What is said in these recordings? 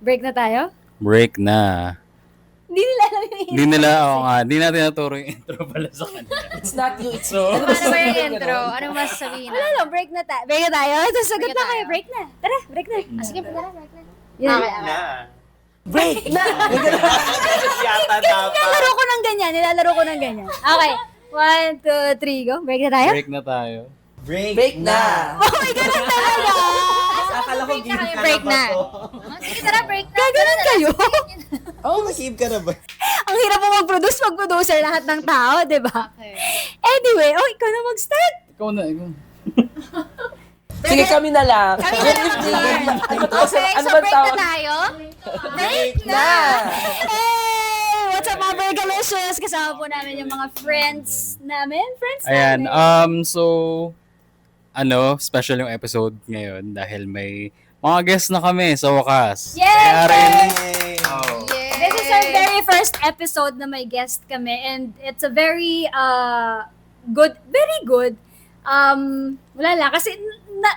Break na tayo? Break na. Hindi nila alam yung Hindi nila, oo nga, hindi natin naturo yung intro pala sa kanila. It's not you, it's So, me. Ano ba yung intro? Anong masasabihin Wala lang, break na tayo. Break na tayo? Tapos sagot Break na na kayo, tayo. break na. Tara, break na. Sige, tara, break na. Yun. Break na! Yata dapat. Nilalaro ko ng ganyan, nilalaro ko ng ganyan. Okay, 1, 2, 3, go. Break na tayo? break na tayo. Break na! Oh my God, ang talaga! Akala ko game ka Break na na. ba to? Sige, tara, break na. Gaganon kayo? Oh, mag-game ka na ba? Ang hirap mo mag-producer lahat ng tao, di ba? Okay. Anyway, ikaw na mag-start. Ikaw na, ikaw. Sige, kami na lang. Kami na lang. Okay, Ano so ba break tawag? na tayo. Break Na! Hey! What's up mga Burgalicious? Kasama po namin yung mga friends namin. Ayan, so, special yung episode ngayon dahil may mga guests na kami sa wakas. Yay! Kaya rin, Oh. This is our very first episode na may guest kami and it's a very very good. Wala lang kasi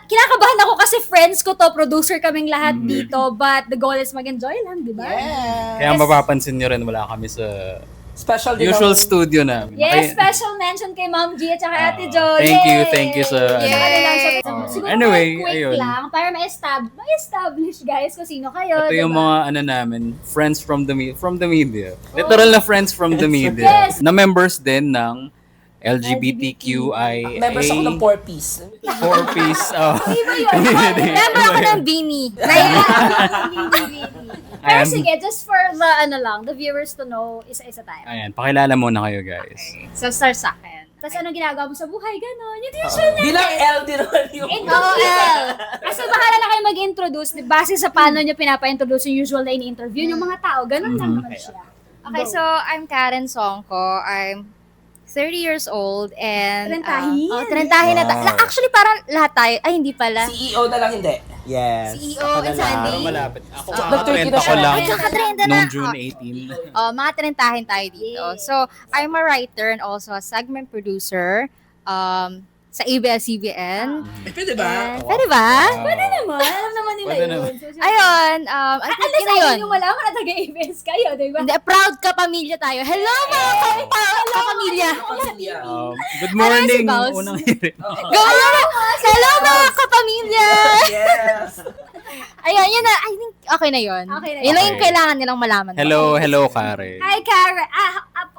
kinakabahan ako kasi friends ko to, producer kaming lahat dito, but the goal is mag-enjoy lang, di ba? kaya mapapansin nyo rin, wala kami sa Special din usual ang- studio namin. Yes, special mention kay Ma'am G at saka Ate Jo. Thank you sa Yay! Ano lang siya. Oh. Siguro Anyway, quick ayun. lang para ma-establish guys kung sino kayo. Ito yung diba? mga namin, friends from the media. Literal na friends from the media. Yes. Na members din ng LGBTQIA. Members ako ng 4-piece. 4-piece. Oh. Di ba yun? Member ako ng Beanie. Pero Ayan. sige, just for the viewers to know, isa-isa tayo. Ayan, pakilala muna kayo guys. So, start sa akin. Tapos anong ginagawa mo sa buhay, gano'n. Yun usual na. Bilang L din naman yung... Kasi bahala na kayo mag-introduce, base sa paano nyo pinapa-introduce yung usual na in-interview yung mga tao. Ganun lang naman siya. Okay, so I'm Karen Songko. I'm 30 years old and... Trentahin. Trentahin na. Wow. Actually, parang lahat tayo. Ay, hindi pala. CEO na lang hindi. Yes. CEO Ako na and lang. Sandy. Malapit. Ako, Nag-30 na ko siya. lang. Ay, kaka-30 na. Noong June Oh, mga trentahin tayo dito. So, I'm a writer and also a segment producer sa ABS-CBN. Pwede ba? Pwede ba? Pwede naman. Alam naman nila Pwede yun. naman. Ayun. I think Alas yun na yun. yung malaman na taga-ABS kayo, di ba? Hindi, proud ka pamilya tayo. Hello mga kapamilya. Good morning. Ano si Baus? Unang hirit. Go! Hello mga kapamilya! Yes! Ayun, yun na. I think okay na yun. Okay na Yun lang yun. yung kailangan nilang malaman. Hello, Kare. Hi, Karen.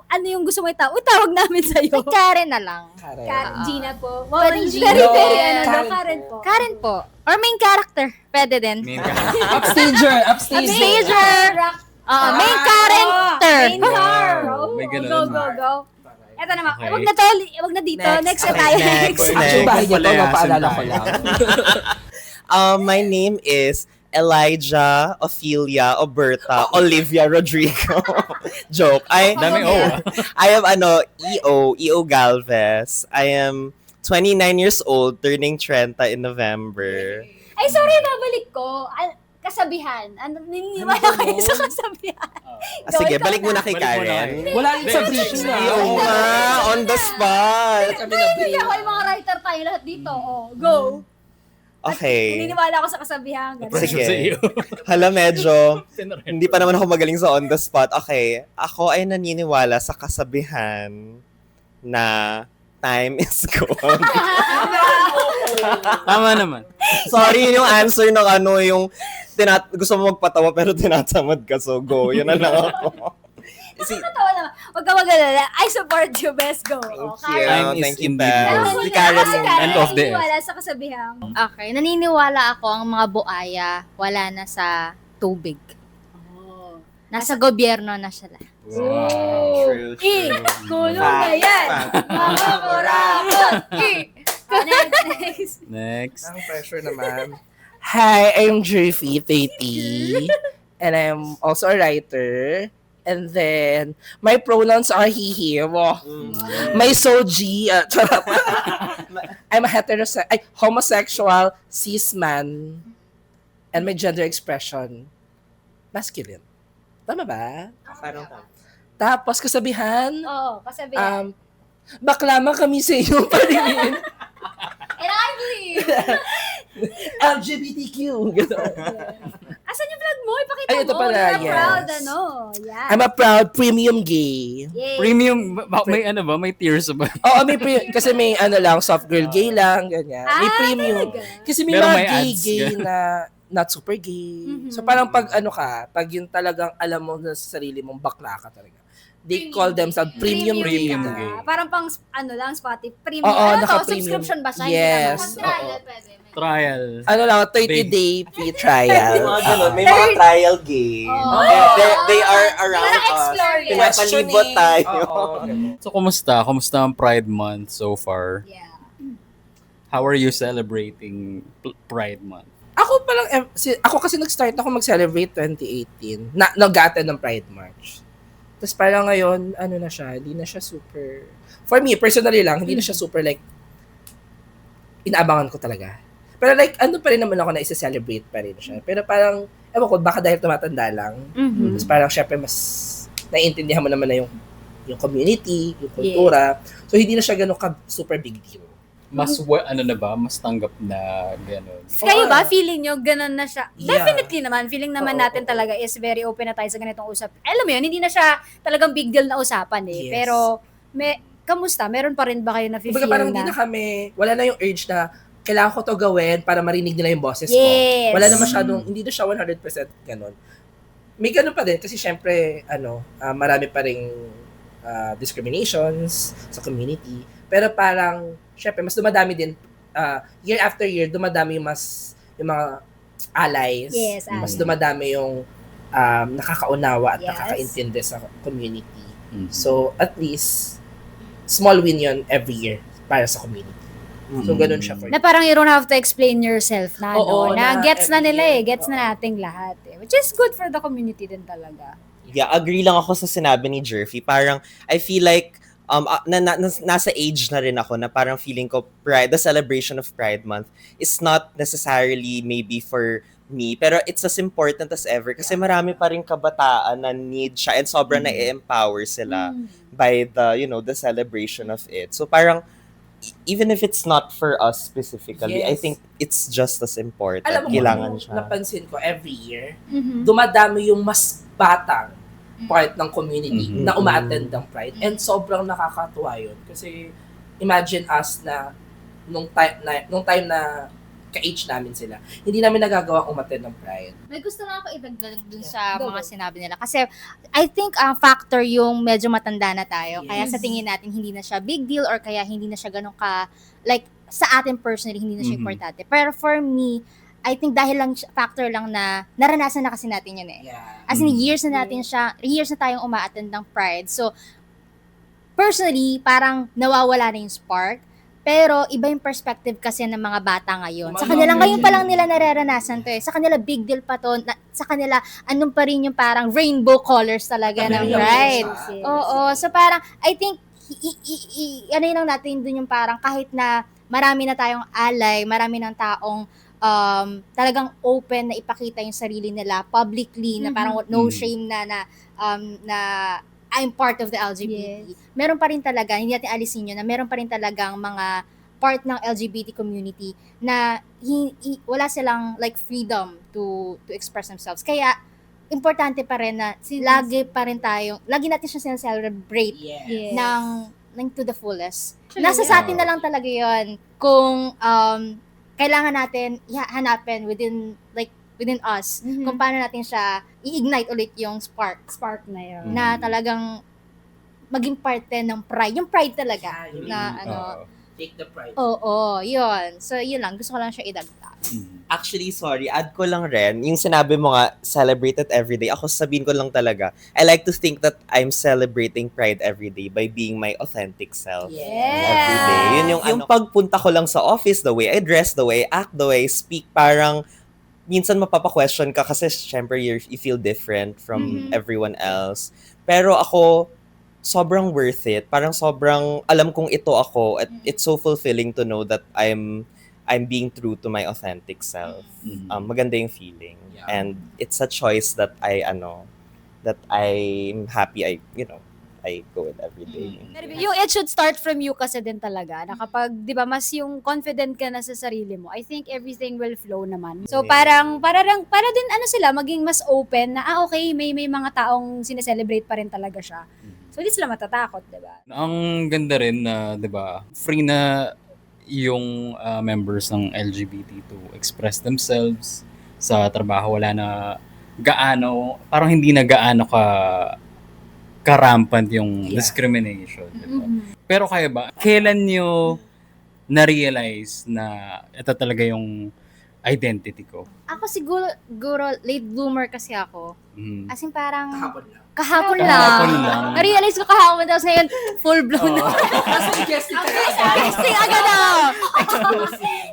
Ano yung gusto mo itawag? Tawag namin sa'yo. Ay, Karen na lang. Karen, Gina po. Pwede Gina. Very, very, Karen Karen po. Karen po. Or main character. Pwede din. Upstager! Upstager! Main character. Main car. May ganun. Go. Eto naman. Okay. Wag na dito. Next. Next na Okay, tayo. next. Actually, bahay niya to, Palayasin napaalala ko tayo. lang. My name is Elijah Ophelia Oberta Olivia Rodrigo. Joke. Dami O. I am EO Galvez. I am 29 years old, turning 30 in November. Ay, sorry, babalik ko. Kasabihan. Naniniwala kayo sa kasabihan. Sige, balik muna kay Balik muna Karen. kayo. Wala rin sa vision na. EO nga, on the spot. Hindi ako yung mga writer tayo lahat dito. Go. Okay. Naniniwala ako sa kasabihan. Ganun. Sige. Hala, medyo hindi pa naman ako magaling sa on the spot. Okay, ako ay naniniwala sa kasabihan na time is gold. Tama naman. Sorry, yun yung answer ng yung gusto mo magpatawa pero tinatamad ka, so go. Yun na lang ako. Nakakatawa naman. Huwag ka mag-alala. I support you. Best go. Thank you. Time is Thank you, indeed Beth. gold. Si Karen Kasi yung Karen, end of the naniniwala sa kasabihan. Okay, naniniwala ako ang mga buaya wala na sa tubig. Nasa gobyerno na sila. True. Kulong na yan. Mga kurakot. Next. Next. Ang pressure naman. Hi, I'm Jerfy Tati. And I'm also a writer. And then, my pronouns are he, him. May soji. Charot. I'm a homosexual, cis man. And my gender expression, masculine. Tama ba? Parang Tapos kasabihan, Oo, kasabihan. baklama kami sa iyo pa rin. And I believe. LGBTQ. Gano'n. Asan yung vlog mo? Ipakita Ay, ito mo, pala, you're a yes. proud, Yeah. I'm a proud premium gay. Yay. Premium, may ano ba? May tiers ba? Oo, kasi may ano lang, soft girl gay lang, ganyan. May premium. Talaga? Kasi may Pero mga may ads, gay na not super gay. Mhm. So parang pag pag yun talagang alam mo na sa sarili mong bakla ka talaga. They call themselves premium gay. Premium na. gay. Parang pang, Spotify. Premium. Oo, Ano to? naka-premium. Subscription ba siya? Yes. Hindi naman. Oo. Trial. Ano lang, 30-day free trial. Mga ganun, may mga trial game. Oh. They are around Parang us. explore yan. Pinapalibot tayo. So, kumusta? Kumusta ang Pride Month so far? Yeah. How are you celebrating Pride Month? Ako kasi nag-start ako mag-celebrate 2018. Nag-attend ng Pride March. Tapos parang ngayon, ano na siya, hindi na siya super... For me, personally lang, hindi na siya super like, inaabangan ko talaga. Pero like, ano pa rin naman ako na isa-celebrate pa rin siya. Pero parang, ewan ko, baka dahil tumatanda lang. Mhm. Tapos parang syempre mas naiintindihan mo naman na yung community, yung kultura. So hindi na siya ganun ka super big deal. Mas, ano na ba? Mas tanggap na gano'n? Kayo ba, feeling nyo, ganun na siya? Yeah. Definitely naman, feeling naman Oo, natin talaga is very open na tayo sa ganitong usap. Alam mo yun, hindi na siya talagang big deal na usapan Yes. eh. Pero, kamusta? Meron pa rin ba kayo na feel Kumbaga parang hindi na? na kami, wala na yung urge na kailangan ko to gawin para marinig nila yung boses Yes. ko. Wala na masyadong, hindi na siya 100% ganun. May ganun pa din kasi syempre, marami pa ring discriminations sa community. Pero parang, syempre, mas dumadami din, year after year, dumadami yung mga allies. Yes, Mas allies. dumadami yung nakakaunawa at Yes. nakakaintindi sa community. Mhm. So, at least, small win yun every year para sa community. So, ganun siya for Na parang you don't have to explain yourself na, Oo, na na gets na nila every year. gets na nating lahat eh. Which is good for the community din talaga. Yeah, agree lang ako sa sinabi ni Jerfy. Parang, I feel like, nasa age na rin ako na parang feeling ko the celebration of Pride Month is not necessarily maybe for me, pero it's as important as ever kasi marami pa rin kabataan na need siya and sobrang na-empower sila by the celebration of it. So parang, even if it's not for us specifically, I Yes. think it's just as important. Alam mo, Kailangan kung siya. napansin ko every year, Mhm. dumadami yung mas batang part ng community Mhm. na uma-attend ng Pride. And sobrang nakakatuwa yun. Kasi imagine us na nung time na ka-age namin sila, hindi namin nagagawa umattend ng Pride. May gusto lang ako idagdag dun Yeah. sa Go, mga go. sinabi nila. Kasi I think ang factor yung medyo matanda na tayo. Kaya Yes. sa tingin natin hindi na siya big deal or kaya hindi na siya ganun ka, like sa atin personally, hindi na siya Mhm. importante. Pero for me, I think dahil lang factor lang na naranasan na kasi natin yun eh. Yeah. As in, Mhm. years na tayong uma-attend ng Pride. So, personally, parang nawawala na yung spark. Pero, iba yung perspective kasi ng mga bata ngayon. Sa kanila, ngayon pa lang nila nararanasan to eh. Sa kanila, big deal pa to. Sa kanila, anong pa rin yung parang rainbow colors talaga ng Yes. Pride. Yes. Oo. So, parang, I think, ano yun lang natin dun yung parang kahit na marami na tayong alay, marami ng taong talagang open na ipakita yung sarili nila publicly na parang no Mhm. shame na I'm part of the LGBT. Meron pa rin talaga, hindi natin alisin yun, na meron pa rin talagang mga part ng LGBT community na wala silang like freedom to express themselves. Kaya importante pa rin na lagi natin siya celebrate Yeah. Yes. ng to the fullest. Nasa sa atin na lang talaga yon kung kailangan natin hanapin within us Mhm. kung paano natin siya i-ignite ulit yung spark Spark na yun. na talagang maging parte ng pride. Yung pride talaga Yeah, na really. ano. Take the Pride. Oo, yun. So, yun lang. Gusto ko lang siya idagdag. Mhm. Actually, sorry, add ko lang rin, yung sinabi mo nga, celebrate it every day. Ako sabihin ko lang talaga, I like to think that I'm celebrating Pride every day by being my authentic self. Every day. Yun yung pagpunta ko lang sa office, the way I dress, the way I act, the way I speak, parang minsan mapapa-question ka kasi syempre you feel different from everyone else. Pero ako, sobrang worth it. Parang sobrang alam kong ito ako at it's so fulfilling to know that I'm being true to my authentic self. Mhm. Maganda yung feeling. Yeah. And it's a choice that I'm happy I I go with every day. Yung it should start from you kasi din talaga. Na kapag, di ba, mas yung confident ka na sa sarili mo, I think everything will flow naman. So para din sila, maging mas open na, okay, may mga taong sineselebrate pa rin talaga siya. So hindi sila matatakot, di ba? Ang ganda rin na, 'di ba, free na yung members ng LGBT to express themselves sa trabaho. Wala na parang hindi na gaano karampant yung discrimination, di ba? Pero kailan nyo na-realize na ito talaga yung identity ko? Ako siguro late bloomer kasi ako. As in parang Kahapon Kahapon lang. lang. Na-realize ko kahapon, tapos ngayon, full blown na. Guesting Guesting agad ako.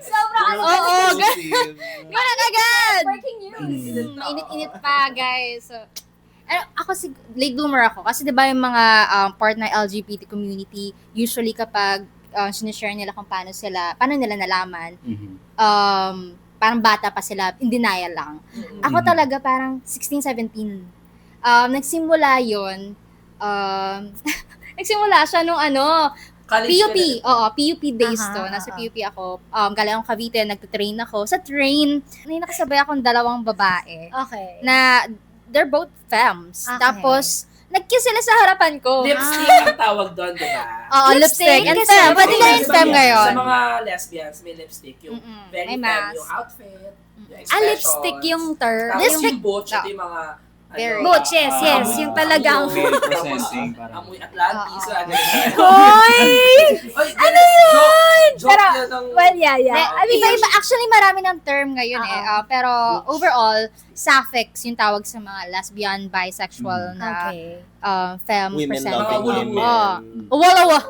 Sobrang ganun agad. Breaking news. Init-init pa, guys. So, ako late bloomer ako. Kasi 'di ba yung mga part ng LGBT community, usually kapag sinishare nila kung paano nila nalaman, parang bata pa sila, in denial lang. Ako talaga parang 16, 17. Nagsimula yun, nagsimula siya nung PUP. Oo, PUP days to. Nasa PUP ako. Galing akong Cavite, nagte-train ako. Sa train, may nakasabay akong 2 babae. Okay. Na they're both femmes. Okay. Tapos, nag-kiss sila sa harapan ko. Lipstick ang tawag doon, di ba? Oo, lipstick and Lipstick. femme. Pwede na yung femme ngayon. Sa mga lesbians, may lipstick. Yung very May femme, mask. yung outfit, yung expressions. Lipstick yung term. Tapos Lipstick. yung butch, ito yung mga Very. Butch, yes. Yung talagang... Very presenting. Amoy Atlantis. Hoy! Ano yun? Joke Pero, yun ng... well, yeah. Iba-iba, actually marami ng term ngayon pero overall, sapphics yung tawag sa mga lesbian, bisexual na femme Women presenting. loving women. Walawa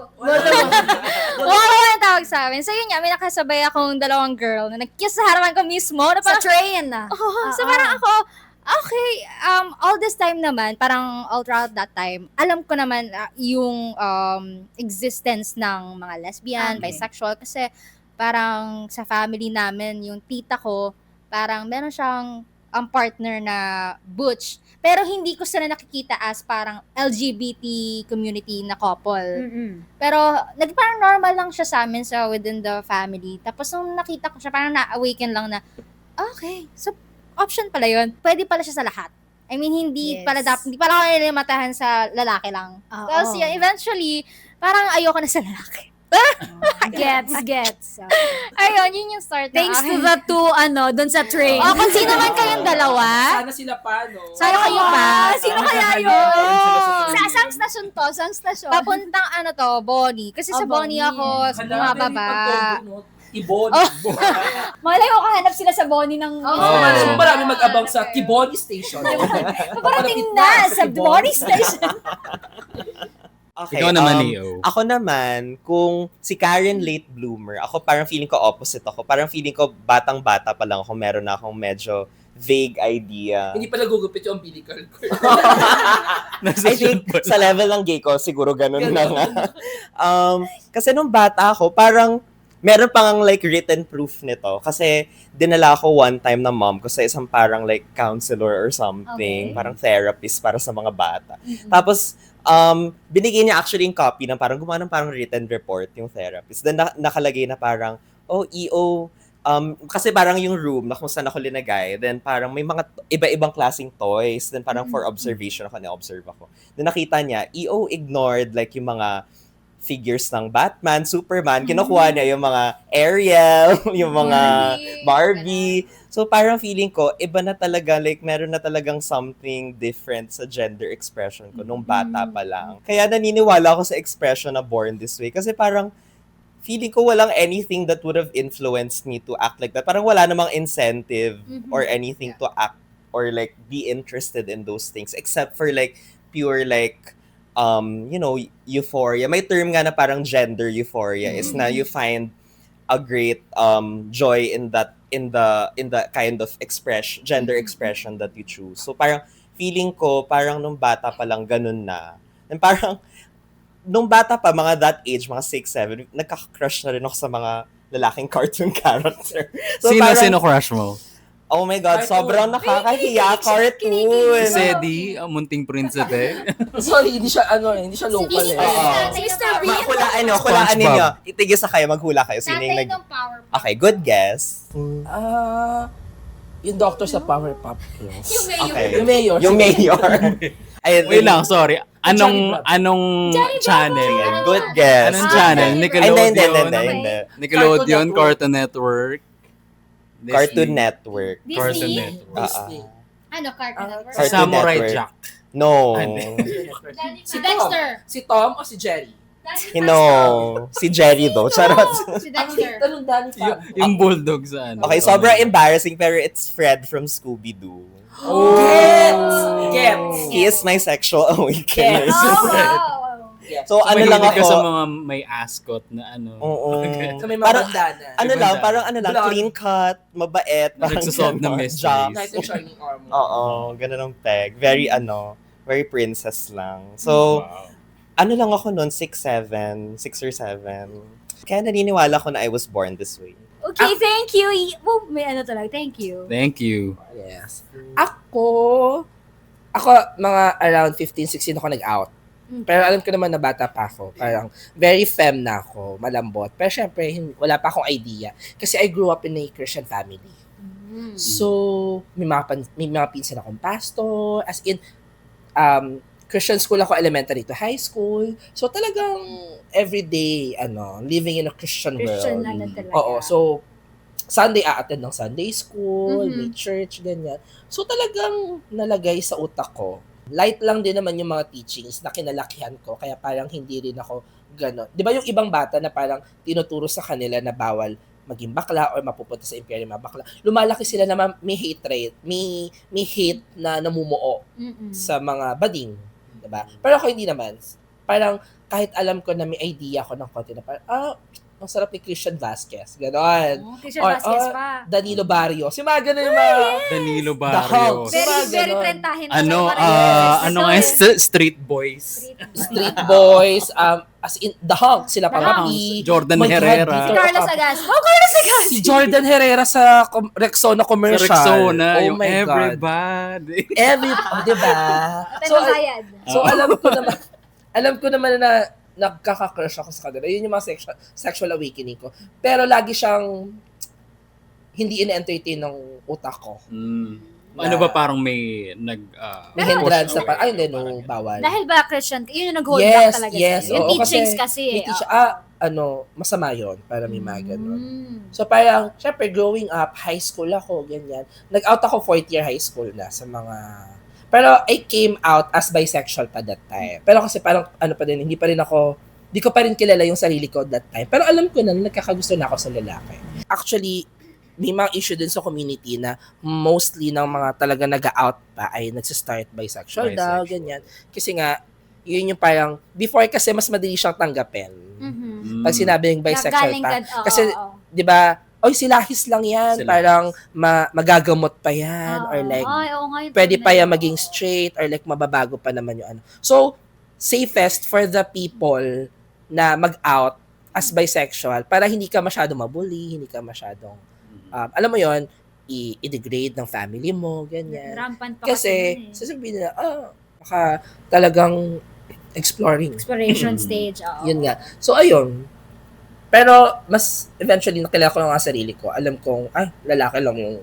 yung tawag sa amin. So yun nga, may nakasabay akong 2 girl na nag-kiss sa harapan ko mismo. Na Sa parang, train. so parang ako, okay, all this time naman, parang all throughout that time, alam ko naman yung existence ng mga lesbian, bisexual, kasi parang sa family namin, yung tita ko, parang meron siyang partner na butch, pero hindi ko sila nakikita as parang LGBT community na couple. Pero parang normal lang siya sa amin within the family. Tapos nung nakita ko siya, parang na-awaken lang na, okay, so option pala yun. Pwede pala siya sa lahat. I mean, hindi pala ako nilimatahan sa lalaki lang. Tapos yun, eventually, parang ayoko na sa lalaki. Gets. Ayun, yun yung start na. Thanks to the two, doon sa train. Kung sino man kayong dalawa, Sana sila pa, no? sana kayo pa. Sino kaya yun? Saan station to? Saan station? Papuntang Bonnie. Kasi sa Bonnie ako, bumababa. Tibon. Malay ko kahanap sila sa Bonnie ng... So, marami mag-abang sa Tiboni Station. Parating na sa Bonnie Station. Okay, Ikaw naman, Leo. Ako naman, kung si Karen late bloomer, ako parang feeling ko opposite ako. Parang feeling ko batang-bata pa lang ako, meron na akong medyo vague idea. Hindi pa nagugupit yung umbilical cord. I think sa level ng gay ko, siguro ganun na nga. Kasi nung bata ako, parang meron pang like written proof nito. Kasi dinala ako one time na mom ko sa isang parang like counselor or something. Okay. Parang therapist para sa mga bata. Tapos, binigyan niya actually yung copy ng parang gumawa ng parang written report yung therapist. Then nakalagay na parang, EO, kasi parang yung room na kung saan ako linagay, then parang may mga iba-ibang klaseng toys, then parang for observation ako, na-observe ako. Then nakita niya, EO ignored like yung mga figures ng Batman, Superman, kinukuha niya yung mga Ariel, yung mga Barbie. So parang feeling ko, iba na talaga, like meron na talagang something different sa gender expression ko nung bata pa lang. Kaya naniniwala ako sa expression na born this way. Kasi parang feeling ko walang anything that would have influenced me to act like that. Parang wala namang incentive or anything to act or like be interested in those things except for like pure like euphoria. May term nga na parang gender euphoria is na you find a great joy in the kind of gender expression that you choose. So parang feeling ko parang nung bata pa lang ganun na. And parang nung bata pa, mga that age, mga 6, 7, nagka-crush na rin ako sa mga lalaking cartoon character. So Sino parang, crush mo? Oh my God, Cartoon. sobrang nakakahiya cartoon. Si Sedi, ang munting prinsipe. Sorry, hindi siya local Sino eh. yung Oo. tatay ng Mr. Bean. Hulaan SpongeBob. ninyo. Itigisa kayo, maghula kayo. Sino yung tatay nag... ng Powerpuff? Okay, good guess. Yung doctor sa Powerpuff Girls. Yung mayor. Okay. Yung mayor. Yung mayor. Ayun, Wait lang, sorry. Johnny Anong Johnny channel? Bravo. Good guess. Anong channel? Ay, Nickelodeon? hindi. Nickelodeon, Cartoon Network. Disney. Cartoon Network. Cartoon Disney? Network. Disney. Ano, Cartoon Network? Cartoon Samurai Network. Jack. No. Si Dexter. Si Tom o si Jerry? No. Si Jerry though. Charot. Si Dexter. Tanong Danny Yung bulldog sa ano. Okay, sobrang embarrassing pero it's Fred from Scooby-Doo. Gets. He is my sexual awakener. Yes. Oh, wow. So ano lang Mahilig ka sa ako. mga may ascot na ano. Oo. So may mga Parang, bandana. ano lang, Blonde. clean cut, mabait, parang Nagsusolve ng ganon, mysteries. jock. Knight in Shining Armor. Oo, ganun ang peg. Very princess lang. So, Wow. ano lang ako noon, 6 or 7. Kaya naniniwala ko na I was born this way. Okay, thank you. Oh, may ano talaga. Thank you. Thank you. Yes. Ako, mga around 15, 16 ako nag-out. Pero alam ko naman na bata pa ako. Parang very femme na ako, malambot. Pero syempre, wala pa akong idea. Kasi I grew up in a Christian family. So, may mga pinsan akong pastor. As in, Christian school ako elementary to high school. So, talagang everyday, living in a Christian Christian world. ano talaga. Oo. So, Sunday, a-attend ng Sunday school, Mhm. may church, ganyan. So, talagang nalagay sa utak ko. Light lang din naman yung mga teachings na kinalakihan ko, kaya parang hindi rin ako gano'n. Di ba yung ibang bata na parang tinuturo sa kanila na bawal maging bakla or mapupunta sa impyerno mga bakla. Lumalaki sila na may hatred, may hate na namumuo sa mga bading. Diba? Pero ako hindi naman. Parang kahit alam ko na may idea ako ng konti na parang, ang sarap ni Christian Vasquez. Ganon. Oh, Christian Or, Vasquez pa. Danilo Barrios. Yung mga ganun yung mga Danilo The Barrios. Hunks. Very, Diba, very ganon? trentahin. Ano, Yes. ano nga yung Street Boys? Street Boys, as in, The Hunk, sila The pa. Hunks. Jordan My God, Herrera. Si Carlos Agassi. Oh, Carlos Agassi! Si Jordan Herrera sa Rexona Sa commercial. Rexona, Oh yung my God. everybody. Diba? So, bayad. So alam ko naman na nagkaka-crush ako sa kanila. Yun yung mga sexual awakening ko. Pero lagi siyang hindi in-entertain ng utak ko. Ano ba parang may May hindrance na parang, hindi, no, bawal. Dahil ba Christian, yun yung nag-hold back talaga yes, sa'yo. Yung oo, teachings kasi. may teach, masama yun para may mga ganun. So parang, syempre, growing up, high school ako, ganyan. Nag-out ako 4th year high school na sa mga... Pero I came out as bisexual pa that time. Pero kasi parang, hindi ko pa rin kilala yung sarili ko that time. Pero alam ko na, nagkakagusto na ako sa lalaki. Actually, may mga issue din sa community na mostly ng mga talaga nag-out pa ay nagsistart bisexual daw, ganyan. Kasi nga, yun yung parang, before kasi mas madali siyang tanggapin. Pag sinabi yung bisexual pa. Kasi, di ba, silahis lang yan. Silahis. Parang magagamot pa yan. Or like, pwede pa yan maging straight or like mababago pa naman yung ano. So, safest for the people na mag-out as bisexual para hindi ka masyadong mabully, hindi ka masyadong, alam mo yon i-degrade ng family mo, ganyan. Rampant pa Kasi, kasi. sasabihin nila, baka talagang exploring. Exploration stage. Yun nga. So, ayun. Pero, mas eventually, nakilala ko lang ang sarili ko. Alam kong, lalaki lang yung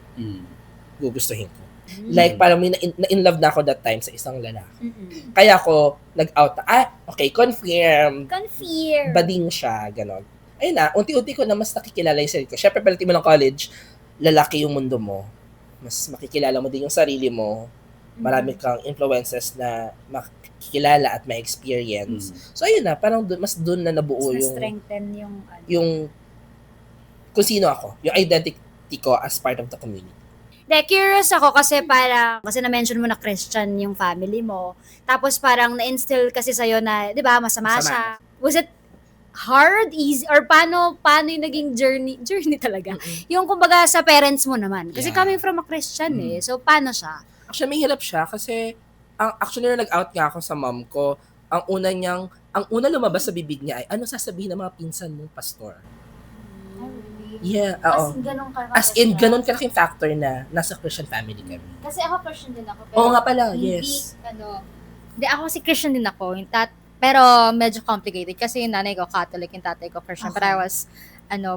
gugustuhin ko. Like, parang may na-in love na ako that time sa isang lalaki. Kaya ako, nag-out na, okay, confirm. Bading siya, ganon. Ayun na, unti-unti ko na mas nakikilala yung sarili ko. Siyempre, pagdating mo ng college, lalaki yung mundo mo. Mas makikilala mo din yung sarili mo. Marami kang influences na makikilala at ma-experience. So, ayun na, parang mas dun na nabuo Mas yung na-strengthen yung kung sino ako, yung identity ko as part of the community. Curious ako kasi na-mention mo na Christian yung family mo. Tapos parang na-instill kasi sa'yo na, di ba, masama siya. Was it hard, easy, or paano yung naging journey talaga? Yung kumbaga sa parents mo naman. Kasi coming from a Christian so paano siya? Actually, may hirap siya kasi actually nung nag-out nga ako sa mom ko, ang una lumabas sa bibig niya ay, ano sasabihin ng mga pinsan mong pastor? Yeah, As oo. in, ganun ka. As in, ganun kalaking factor na nasa Christian family kami. Kasi ako Christian din ako. Oo nga pala, hindi, yes. Hindi, ako kasi Christian din ako. Pero medyo complicated kasi yung nanay ko Catholic, yung tatay ko Christian. But I was,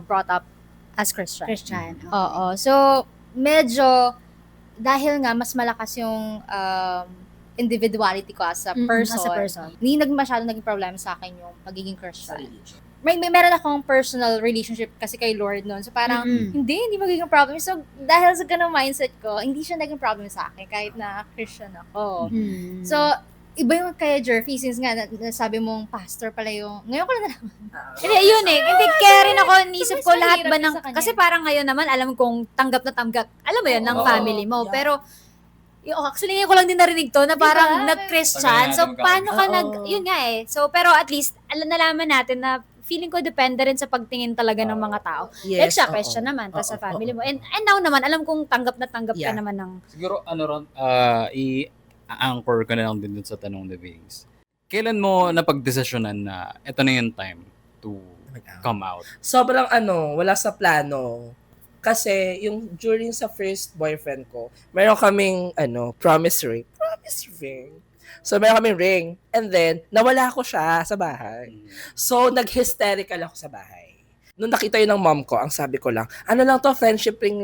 brought up as Christian. Christian. Okay. Oo. So, medyo, dahil nga, mas malakas yung individuality ko as a person. As a person. Hindi masyadong naging problem sa akin yung pagiging Christian. Meron akong personal relationship kasi kay Lord noon. So parang, hindi magiging problem. So dahil sa ganung mindset ko, hindi siya naging problem sa akin kahit na Christian ako. So, iba yung kay Jerfy, since nga sabi mong pastor pala yung, ngayon ko lang nalaman. Hindi, yun eh. Hindi, kaya rin ako, nisip ko mas lahat ba mahirap ng, sa kanya. kasi parang ngayon naman, alam kong tanggap na tanggap, alam mo yun, ng Oo. family mo. Yeah. Pero, actually, ngayon ko lang din narinig to, na parang Diba? nag-Christian. So, Tagay paano ka Oo. yun nga eh. So, pero at least, nalaman natin na feeling ko depende rin sa pagtingin talaga ng mga tao. Like Yes, siya, oo. Christian naman, tapos sa Oo, family oo. mo. And now naman, alam kong tanggap na tanggap ka Yeah. naman ng, Siguro, i-anchor ko na lang din dun sa tanong ni Vince. Kailan mo napagdesisyonan na ito na yung time to come out? Sobrang wala sa plano. Kasi yung during sa first boyfriend ko, meron kaming promise ring. Promise ring. So meron kaming ring. And then, nawala ko siya sa bahay. So, nag-hysterical ako sa bahay. Nung nakita yun ng mom ko, ang sabi ko lang, friendship ring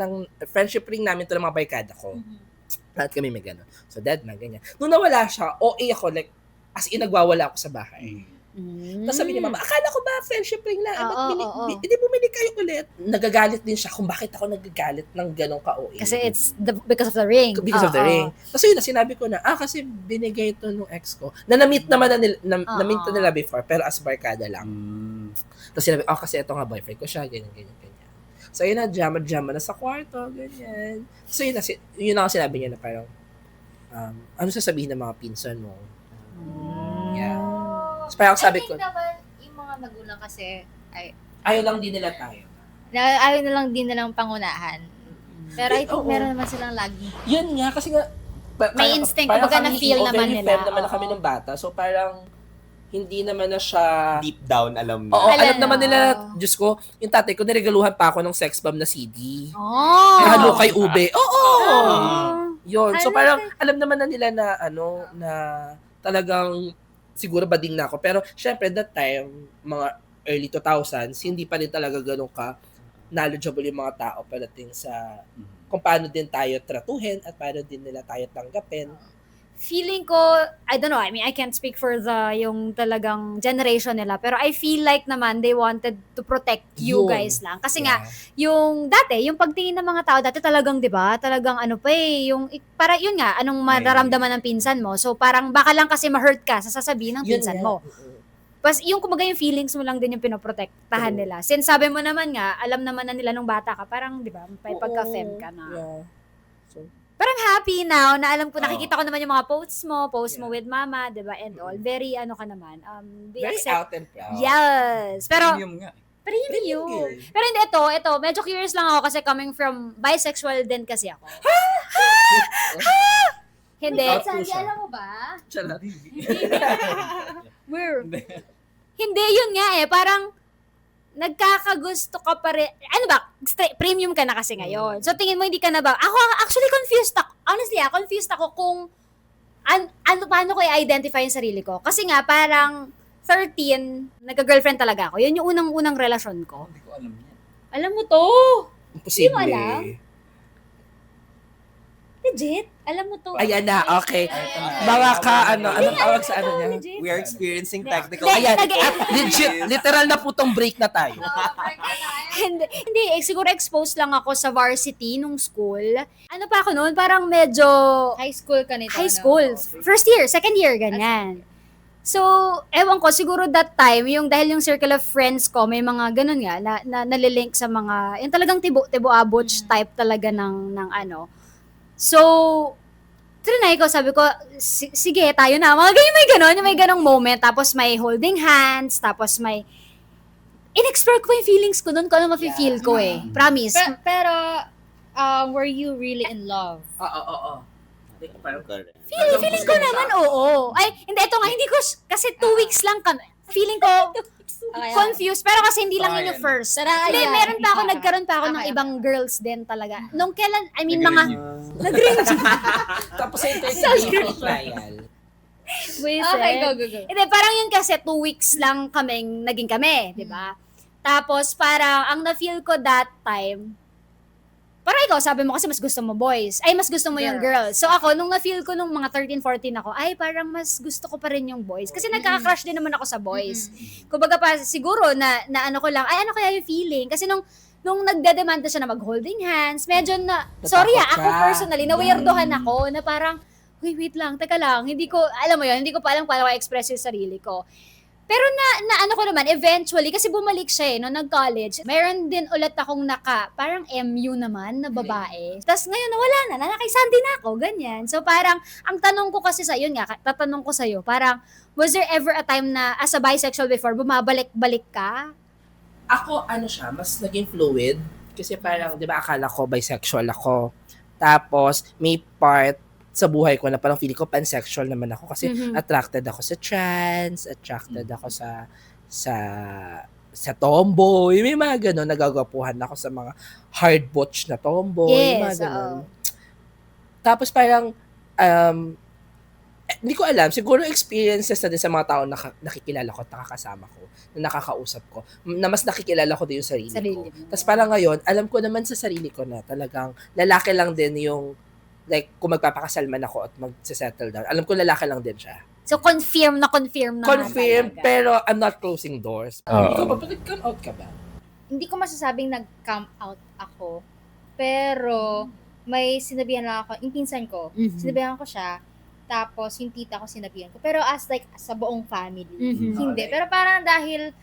namin to ng mga barkada ko. Lahat kami may gano'n. So, dead man, ganyan. Nung nawala siya, OA ako, like, as in, nagwawala ako sa bahay. Tapos sabi ni mama, akala ko ba friendship ring lang? Oo. Hindi bumili kayo ulit. Nagagalit din siya kung bakit ako nagagalit ng ganong ka-OA. kasi it's because of the ring. Because of the Oo. ring. Tapos yun, sinabi ko na, kasi binigay ito nung ex ko. Na-meet naman na-meet na nila before, pero as barkada lang. Tapos sinabi, kasi ito nga boyfriend ko siya, ganyan. So yun na, drama na sa kwarto, ganyan. So yun na sinabi niya na parang, ano sasabihin ng mga pinsan mo? Yeah. So parang sabi ko, I think naman, yung mga magulang kasi, ayaw lang din nila tayo. ayaw na lang din nilang pangunahan. Pero I think Oo. meron naman silang lagi. Yun nga, kasi nga, May instinct, kumbaga na-feel naman nila. Very naman na kami ng bata. So parang, hindi naman na siya... Deep down, alam mo. Oo, Alam alam naman na. nila, Diyos ko, yung tatay ko, niregaluhan pa ako ng sex bomb na CD. Oh! Halo kay Ube. Oo! Yun. So Halo parang, alam naman na nila na, na talagang, siguro bading na ako. Pero, syempre, that time, mga early 2000s, hindi pa rin talaga ganun ka knowledgeable yung mga tao palating sa kung paano din tayo tratuhin at paano din nila tayo tanggapin. Feeling ko, I don't know, I mean, I can't speak for yung talagang generation nila, pero I feel like naman they wanted to protect you Yun. guys lang. Kasi nga, yung dati, yung pagtingin ng mga tao, dati talagang, di ba, talagang para yun nga, anong mararamdaman ng pinsan mo. So parang baka lang kasi ma-hurt ka sa sasabihin ng Yun pinsan nga. mo. Pas yung kumaga yung feelings mo lang din yung pinoprotektahan True. nila. Since sabi mo naman nga, alam naman na nila nung bata ka, parang, di ba, may pagka-fem ka na. Yeah. So, Parang happy now na alam ko, nakikita ko naman yung mga post mo with mama, di ba, and all. Very, ka naman, they very accept. out and proud. Yes. Pero, Premium nga. premium. Premium. Pero hindi, ito, medyo curious lang ako kasi coming from bisexual din kasi ako. Hindi. Out po Sandy, siya. alam mo ba? Charot. Hindi, yun nga eh. Parang, nagkakagusto ka pa rin. Ano ba? Premium ka na kasi ngayon. So, tingin mo, hindi ka na ba? Ako, actually, confused ako. Honestly, confused ako kung paano ko i-identify yung sarili ko. Kasi nga, parang 13, nagka-girlfriend talaga ako. Yun yung unang-unang relasyon ko. Hindi ko alam yan. Alam mo to? Imposible. Hindi mo alam? Legit? Alam mo to? Ayan na, okay. Ay, Mga ka, tama. anong tawag sa ano niya? Legit? We are experiencing technical Hindi, Ayan, nag- legit, literal na po tong break na tayo. Hindi, siguro exposed lang ako sa varsity nung school. Ano pa ako noon? Parang medyo High school ka nito. high school. First year, second year, ganyan. So, ewan ko, siguro that time, dahil yung circle of friends ko, may mga ganun nga, na nalilink sa mga, yung talagang tibo-aboch type talaga ng ano. So, trinay ko, sabi ko, sige, tayo na. Mga ganyan, may ganong moment. Tapos may holding hands, tapos may, in-explore ko yung feelings ko doon, kung ano mafe-feel ko eh. Promise. Pero, were you really in love? Oo. Feeling ko naman, oo. Ay, hindi, ito nga, hindi ko, kasi 2 weeks lang kami. Feeling ko, Okay, confused. Pero kasi hindi lang yun yung first. Tara, Hindi, ayan. meron pa ako, nagkaroon pa ako ng Okay, ibang girls din talaga. Nung kailan, I mean, Nag-review. Tapos sa interview, trial. Okay, go. Hindi, parang yun kasi 2 weeks lang kaming naging kami, di ba? Tapos parang ang na-feel ko that time, parang ikaw, sabi mo kasi mas gusto mo boys. Ay, mas gusto mo yung girls. So ako, nung na-feel ko nung mga 13, 14 ako, ay parang mas gusto ko pa rin yung boys. Kasi nagkaka-crush din naman ako sa boys. Kumbaga pa, siguro na ano ko lang, ay ano kaya yung feeling? Kasi nung nagdedemanda siya na mag-holding hands, medyo na, sorry ako siya. personally, na-weirdohan ako na parang, wait lang, teka lang, hindi ko, alam mo yun, hindi ko pa alam paano i-express yung sarili ko. Pero na ano ko naman, eventually, kasi bumalik siya no, nag-college, meron din ulit akong parang MU naman na babae. Tapos ngayon, wala na, nakisandi na ako, ganyan. So parang, ang tanong ko kasi yun nga, tatanong ko sa'yo, parang, was there ever a time na, as a bisexual before, bumabalik-balik ka? Ako, siya, mas naging fluid. Kasi parang, di ba, akala ko bisexual ako. Tapos, may part sa buhay ko na parang feeling ko pansexual naman ako kasi attracted ako sa trans, attracted ako sa tomboy, may mga ganun, nagagapuhan ako sa mga hard butch na tomboy, mga Yes, ganun. Tapos parang hindi ko alam, siguro experiences na din sa mga tao na nakikilala ko at nakakasama ko, na nakakausap ko, na mas nakikilala ko din yung sarili ko. mo. Tapos parang ngayon, alam ko naman sa sarili ko na talagang lalaki lang din yung, like, kung magpapakasal man ako at mag-settle down, alam ko lalaki lang din siya. So confirm na nga Confirm, talaga. pero I'm not closing doors. Oo. Ikaw ba, pag nag-come out ka ba? Hindi ko masasabing nag-come out ako, pero may sinabihan lang ako, yung pinsan ko, sinabihan ko siya, tapos yung tita ko sinabihan ko. Pero like, sa buong family. Hindi. Okay. Pero parang dahil,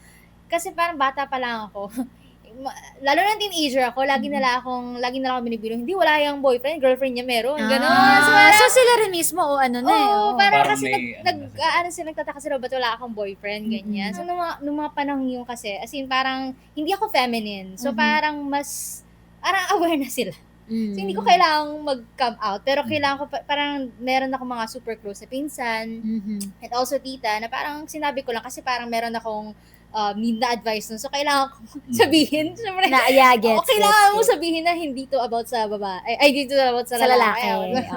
kasi parang bata pa lang ako, lalo na teenager ako, lagi na lang ako binibiro, hindi, wala yung boyfriend, girlfriend niya meron, gano'n. So sila rin mismo, o ano na eh. Oo, oh. parang Parang kasi may, nagtataka sila, ba't wala akong boyfriend, ganyan. So, nung mga panahon yun kasi, as in, parang, hindi ako feminine. So, parang aware na sila. So, hindi ko kailangang mag-come out. Pero kailangan ko, parang, meron ako mga super close na pinsan, and also tita, na parang sinabi ko lang, kasi parang meron akong need na advice nun. So, kailangan ko sabihin. Siyempre, Gets. kailangan mo sabihin na hindi to about sa babae. Ay, dito about sa Sa lalaki. lalaki.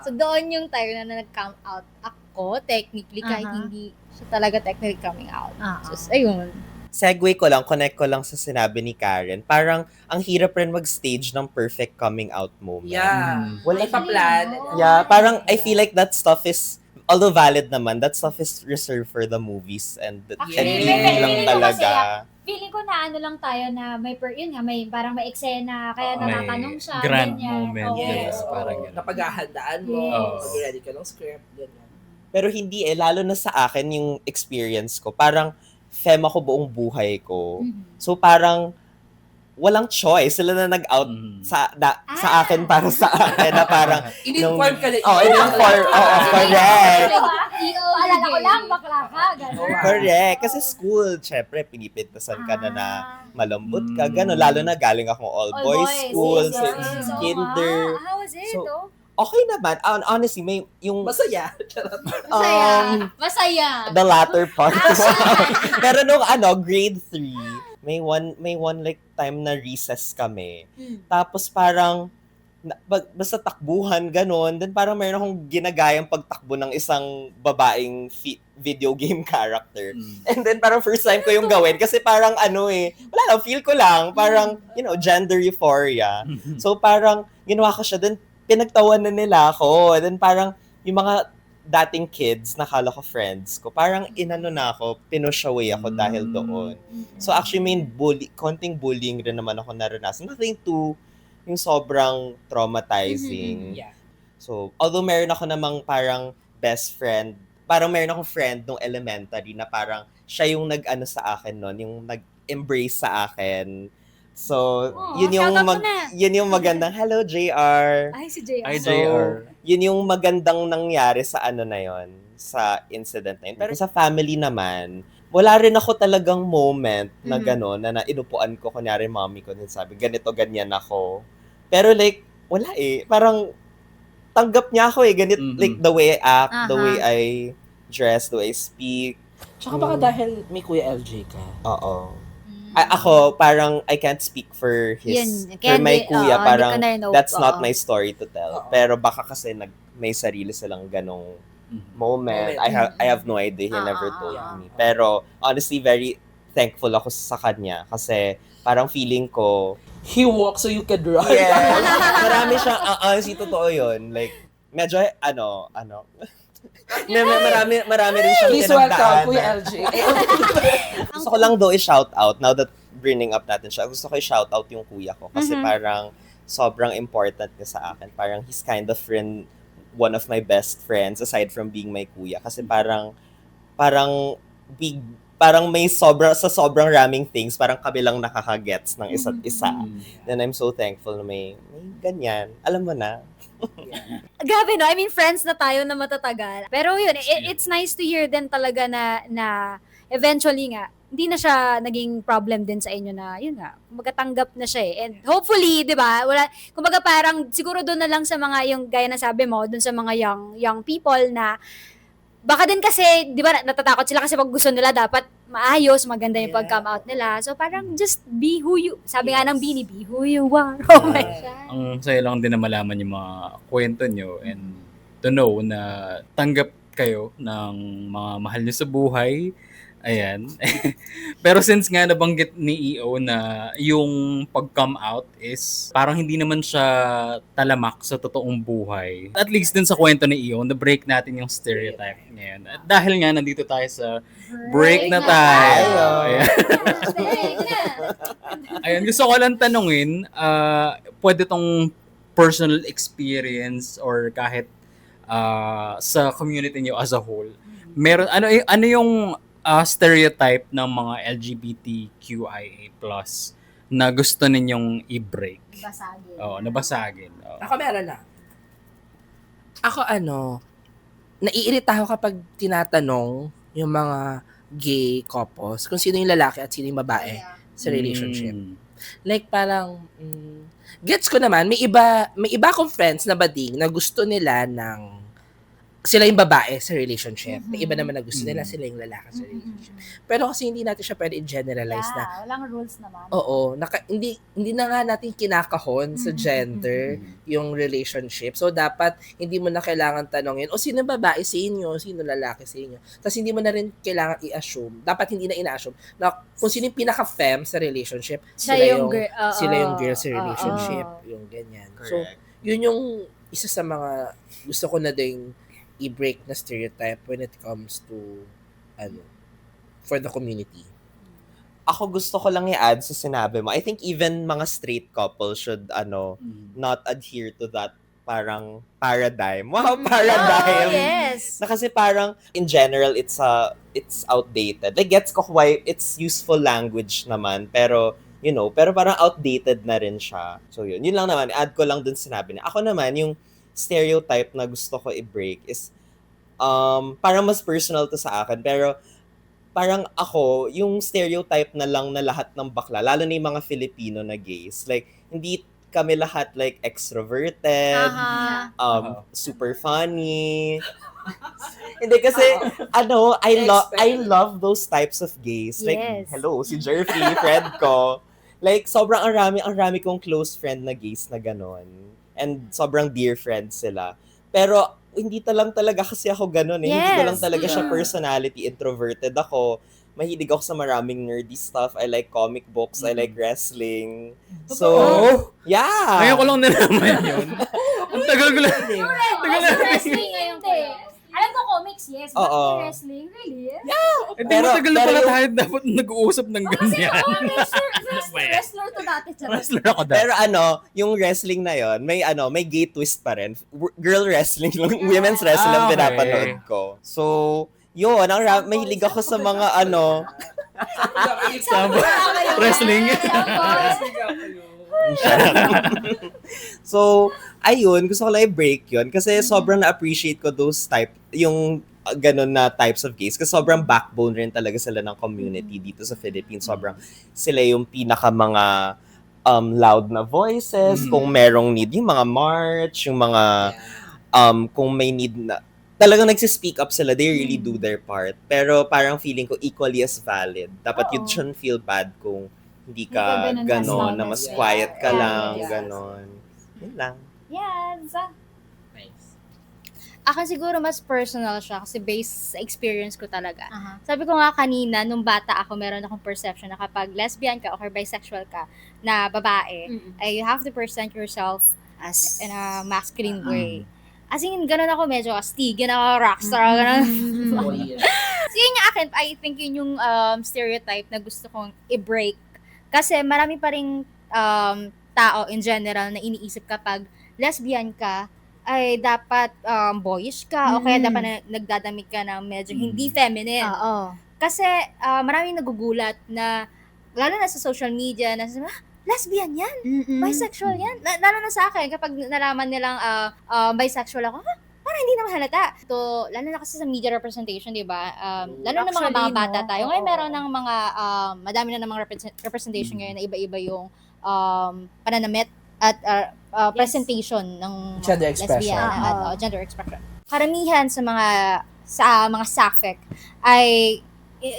So, doon yung time na nag-come out ako, technically, kahit hindi siya talaga technically coming out. So, ayun. Segue ko lang, connect ko lang sa sinabi ni Karen. Parang, ang hirap rin mag-stage ng perfect coming out moment. Yeah. Wala pa plan. Yeah, parang I feel like that stuff is, although valid naman, that stuff is reserved for the movies and Actually, TV lang feeling ko kasi, talaga. feeling ko na ano lang tayo na yun nga, may parang may eksena, kaya May natatanong siya. grand ganyan. moment. Oo. Yes, Parang oo. ganun. Napaghahandaan mo, Yes. mag-ready ka ng script, ganyan. Pero hindi lalo na sa akin yung experience ko. Parang, fem ako buong buhay ko. So parang, walang choice. Sila na nag-out sa akin para sa akin na parang, In-inform ka na. in-inform, oo, correct. Alala ko lang, bakla ka, gano'n. Correct. Kasi school, syempre, pinipintasan ka na malambot ka. Gano'n. Lalo na galing akong all-boys school, since kinder. How was it, So, oh? Okay naman. Honestly, may yung... Masaya. Masaya. The latter part. Pero nung grade 3, may one like time na recess kami. Tapos parang, basta takbuhan, ganon. Then parang mayroon akong ginagayang pagtakbo ng isang babaeng video game character. And then parang first time ko yung gawin kasi parang wala lang, feel ko lang. Parang, gender euphoria. So parang, ginawa ko siya. Then pinagtawan na nila ako. Then parang, yung mga dating kids, nakala ko friends ko, parang inano na ako, pinush away ako dahil doon. So actually, may konting bullying rin naman ako naranasan. Nothing too, yung sobrang traumatizing. Yeah. So, although meron ako namang parang best friend, parang meron akong friend nung elementary na parang siya yung nag-ano sa akin nun, yung nag-embrace sa akin. So, yun yung magandang, hello JR. Ay, si JR. Ay, So, JR. yun yung magandang nangyari sa na yon, sa incident na yun. Pero sa family naman, wala rin ako talagang moment na gano'n, na inupuan ko, kunyari mommy ko, din sabi, ganito, ganyan ako. Pero like, wala eh. Parang, tanggap niya ako eh. Ganit, like, the way I act, the way I dress, the way I speak. Tsaka baka dahil may Kuya LJ ka. Oo. Ako, parang, I can't speak for Yun, for my kuya. hindi Parang, ko na know. that's not Oo. my story to tell. Oo. Pero baka kasi may sarili silang ganong moment. I have no idea. He never told Yeah. me. Pero, honestly, very thankful ako sa kanya. Kasi, parang feeling ko, He walks so you can run. yes, marami siyang, honestly, totoo yun. Like, medyo, marami rin siyang Please welcome pinagdaanan. Kuya LJ. Gusto ko lang i-shout out, now that bringing up natin siya, gusto ko i-shout out yung kuya ko. Kasi parang sobrang important niya sa akin. Parang he's kind of one of my best friends aside from being my kuya. Kasi parang may sa sobrang raming things, parang kami lang nakakagets ng isa't isa. Then I'm so thankful na may ganyan. Alam mo na. Grabe, no? I mean, friends na tayo na matatagal. Pero yun, it's nice to hear din talaga na eventually nga, hindi na siya naging problem din sa inyo na, yun nga, magatanggap na siya eh. And hopefully, di ba, kumbaga parang siguro doon na lang sa mga, yung gaya na sabi mo, doon sa mga young people na, baka din kasi, di ba, natatakot sila kasi pag gusto nila dapat maayos, maganda yung pag-come out nila. So parang just be who you, sabi nga ng Bini, be who you are. Oh my God. Ang saya lang din na malaman yung mga kwento nyo and to know na tanggap kayo ng mga mahal nyo sa buhay. Ayan. Pero since nga nabanggit ni EO na yung pag-come out is parang hindi naman siya talamak sa totoong buhay. At least din sa kwento ni EO, na-break natin yung stereotype ngayon. At dahil nga nandito tayo sa break na tayo. Ayan. Ayan, gusto ko lang tanungin, pwede tong personal experience or kahit sa community nyo as a whole. Meron, ano yung stereotype ng mga LGBTQIA+ na gusto ninyong i-break? Basagin. Nabasagin. Oo. Ako meron na. Ako naiirita ako kapag tinatanong yung mga gay couples kung sino yung lalaki at sino yung babae sa relationship. Like parang, gets ko naman, may iba akong friends na bading na gusto nila ng sila yung babae sa relationship. May iba naman na gusto nila sila yung lalaki sa relationship. Pero kasi hindi natin siya pwede i-generalize na. Walang rules naman. Oo, hindi na nga natin kinakahon sa gender yung relationship. So dapat hindi mo na kailangan tanongin, sino babae sa inyo, sino lalaki sa inyo. Tapos hindi mo na rin kailangan i-assume. Dapat hindi na ina-assume na kung sino yung pinaka-femme sa relationship, sila yung girl sa relationship, yung ganyan. So, yun yung isa sa mga gusto ko na ding i-break na stereotype when it comes to for the community. Ako gusto ko lang i-add sa sinabi mo. I think even mga straight couple should not adhere to that parang paradigm. Wow, paradigm. Yes. Na kasi parang in general it's outdated. Like gets ko why it's useful language naman pero pero parang outdated na rin siya. So yun lang naman, add ko lang dun sinabi niya. Ako naman yung stereotype na gusto ko i-break is parang mas personal to sa akin pero parang ako yung stereotype na lang na lahat ng bakla lalo na yung mga Filipino na gays like hindi kami lahat like extroverted super funny hindi kasi I love those types of gays like Yes. hello si Jerfy friend ko like sobrang ang rami kong close friend na gays na ganon. And sobrang dear friends sila. Pero hindi talaga kasi ako ganun eh. Yes. Hindi ko lang talaga siya personality. Introverted ako. Mahilig ako sa maraming nerdy stuff. I like comic books. I like wrestling. So, yeah. Ngayon ko lang nalaman yun. Ang tagal ko lang. Wrestling ngayon ko. Alam ko comics, yes. But Oo. wrestling, really? Pero matagal na pala yung- tayo dapat nag-uusap ng ganyan. Wrestler to dati. Wrestler ako dati. Pero yung wrestling na yon may gay twist pa rin. Girl wrestling lang, women's wrestling ang okay. pinapanood ko. So, yun, mahilig ako sa mga Wrestling. So, ayun, gusto ko lang i-break yun kasi sobrang na-appreciate ko those yung ganun na types of gays kasi sobrang backbone rin talaga sila ng community dito sa Philippines. Sobrang sila yung pinaka mga loud na voices, kung merong need, yung mga march, yung mga kung may need na talagang nagsispeak up sila. They really do their part. Pero parang feeling ko equally as valid. Dapat you Oo. shouldn't feel bad kung hindi Hindi ka ka ganun ganon, as na long mas as- quiet ka Yeah, lang, yes. ganon. Yun lang. Yes. Nice. Ako siguro mas personal siya kasi based sa experience ko talaga. Aha. Sabi ko nga kanina, nung bata ako, meron akong perception na kapag lesbian ka or bisexual ka na babae, Mm-mm. ay you have to present yourself As in a masculine Mm. way. As in, ganun ako, medyo astig, ganun ako, rockstar, ganun. Oh, yeah. So, yun yung akin, I think yun yung stereotype na gusto kong i-break. Kasi marami pa rin tao in general na iniisip kapag lesbian ka, ay dapat boyish ka o kaya Mm. dapat nagdadamit ka ng medyo hindi Mm. feminine. Oo. Kasi maraming nagugulat na, lalo na sa social media, na lesbian yan, Mm-mm. bisexual yan. Lalo na sa akin, kapag nalaman nilang bisexual ako, parang hindi naman halata. So, lalo na kasi sa media representation, di ba? Lalo na mga Actually, bata no? tayo. Ngayon Oo. meron ng mga, madami na ng mga representation ngayon na iba-iba yung pananamit at presentation ng mga Gender expression. lesbian at Oo. gender expression. Karamihan sa mga sapphic ay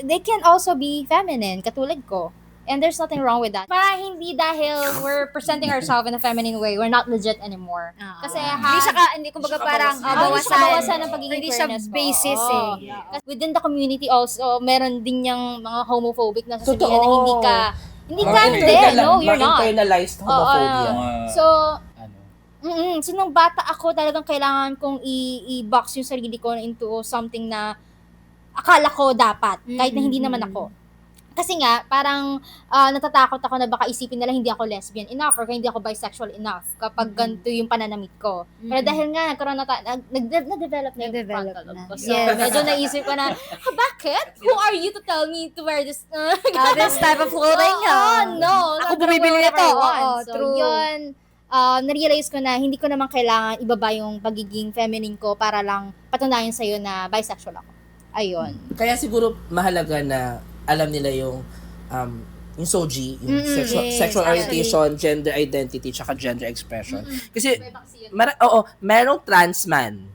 they can also be feminine, katulad ko. And there's nothing wrong with that. Para hindi dahil we're presenting ourselves in a feminine way, we're not legit anymore. Kasi hindi siya ka, hindi kumbaga parang hindi siya bawasan. bawasan ng pagiging Hindi siya queerness mo. basis Oo. eh. Kasi within the community also, meron din yung mga homophobic na sasabihin Totoo. na hindi ka Mga hindi. No, you're not. internalized homophobia. Mga, So, ano, so nung bata ako, talagang kailangan kong i-box yung sarili ko into something na akala ko dapat, kahit na hindi naman ako. Kasi nga, parang natatakot ako na baka isipin nila hindi ako lesbian enough or hindi ako bisexual enough kapag ganito yung pananamit ko. Pero dahil nga, nagkaroon nag-develop na yung Nag-develop frontal lobe na. ko. So, Yes. medyo naisip ko na, bakit? Who are you to tell me to wear this? This type of clothing. No. Ako I'm gonna bumibili wear nito. whatever I want. Oo, So, true. yun, na-realize ko na hindi ko naman kailangan ibaba yung pagiging feminine ko para lang patunayan sa'yo na bisexual ako. Ayun. Kaya siguro mahalaga na alam nila yung SOGI, yung yes, sexual actually. orientation, gender identity, tsaka gender expression. Kasi, Iba kasi yun. merong trans man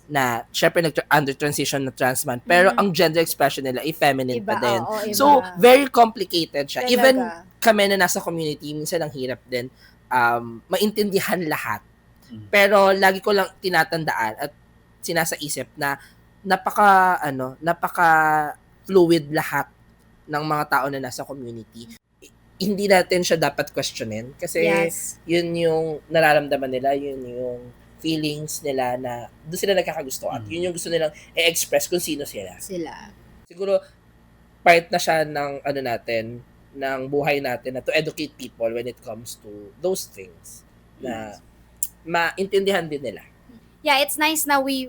na, syempre, under transition na trans man, pero ang gender expression nila ay feminine Iba, pa din. oo, iba. So, very complicated siya. Talaga. Even kami na nasa community, minsan ang hirap din maintindihan lahat. Pero lagi ko lang tinatandaan at sinasaisip na napaka fluid lahat ng mga tao na nasa community. Hindi natin siya dapat questionin kasi Yes. yun yung nararamdaman nila, yun yung feelings nila na doon sila nagkakagusto at yun yung gusto nilang i-express kung sino sila. Sila. Siguro part na siya ng natin, ng buhay natin na to educate people when it comes to those things na maintindihan din nila. Yeah, it's nice na we